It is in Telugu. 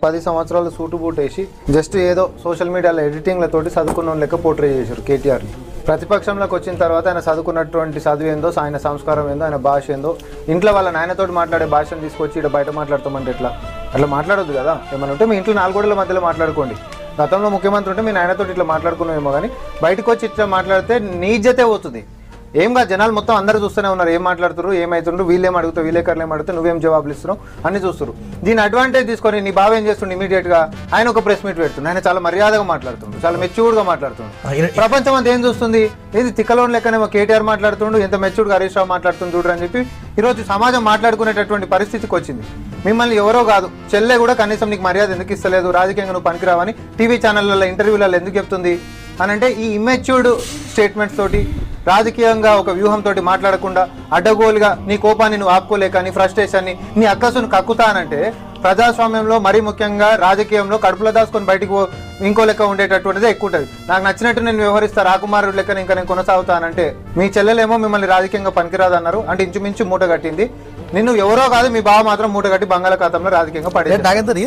10 సంవత్సరాలు సూటు బూట్ వేసి జస్ట్ ఏదో సోషల్ మీడియాలో ఎడిటింగ్లతోటి చదువుకున్న లెక్క పోర్ట్రే చేశారు కేటీఆర్ని. ప్రతిపక్షంలోకి వచ్చిన తర్వాత ఆయన చదువుకున్నటువంటి చదువు ఏందో, ఆయన సంస్కారం ఏందో, ఆయన భాష ఏందో, ఇంట్లో వాళ్ళ నాయనతోటి మాట్లాడే భాషను తీసుకొచ్చి ఇక్కడ బయట మాట్లాడతామంటే ఎట్లా? అట్లా మాట్లాడొద్దు కదా. ఏమన్నా ఉంటే మీ ఇంట్లో 4 గోడల మధ్యలో మాట్లాడుకోండి. గతంలో ముఖ్యమంత్రి ఉంటే మీ నాయనతోటి ఇట్లా మాట్లాడుకున్నామేమో, కానీ బయటకు వచ్చి ఇట్లా మాట్లాడితే నీ ఇజ్జతే పోతుంది. ఏం కాదు, జనాలు మొత్తం అందరూ చూస్తూనే ఉన్నారు ఏం మాట్లాడుతున్నారు, ఏమవుతుండ్రు, వీళ్ళేం అడుగుతావు, విలేకరులు ఏం అడుగుతావు, నువ్వేం జవాబులు ఇస్తున్నావు అన్ని చూస్తారు. దీని అడ్వాంటేజ్ తీసుకొని నీ బావ ఏం చేస్తుండే, ఇమీడియట్గా ఆయన ఒక ప్రెస్ మీట్ పెడుతుంది. ఆయన చాలా మర్యాదగా మాట్లాడుతుండు, చాలా మెచ్యూర్డ్గా మాట్లాడుతుండు. ప్రపంచం అంతా ఏం చూస్తుంది, ఏది తిక్కలోని లెక్కనేమో కేటీఆర్ మాట్లాడుతుండు, ఎంత మెచ్యూర్డ్గా హరీష్ రావు మాట్లాడుతుంది చూడరు అని చెప్పి ఈరోజు సమాజం మాట్లాడుకునేటటువంటి పరిస్థితికి వచ్చింది. మిమ్మల్ని ఎవరో కాదు, చెల్లె కూడా కనీసం నీకు మర్యాద ఎందుకు ఇస్తలేదు, రాజకీయంగా నువ్వు పనికిరావని టీవీ ఛానళ్ళలో ఇంటర్వ్యూలలో ఎందుకు చెప్తుంది అని అంటే ఈ ఇమ్మెచ్యూర్డ్ స్టేట్మెంట్స్ తోటి రాజకీయంగా ఒక వ్యూహంతో మాట్లాడకుండా అడ్డగోలుగా నీ కోపాన్ని నువ్వు ఆపుకోలేక, నీ ఫ్రస్ట్రేషన్ని, నీ అక్కసును కక్కుతానంటే ప్రజాస్వామ్యంలో మరీ ముఖ్యంగా రాజకీయంలో కడుపులో దాచుకొని బయటకు ఇంకో లెక్క ఉండేటటువంటిదే ఎక్కువ ఉంటుంది. నాకు నచ్చినట్టు నేను వ్యవహరిస్తా, రాకుమారుడు లెక్క ఇంకా నేను కొనసాగుతానంటే మీ చెల్లెలేమో మిమ్మల్ని రాజకీయంగా పనికిరాదన్నారు అంటే ఇంచుమించు మూట కట్టింది. నిన్ను ఎవరో కాదు, మీ బావ మాత్రం మూట కట్టి బంగాళాఖాతంలో రాజకీయంగా పడేది.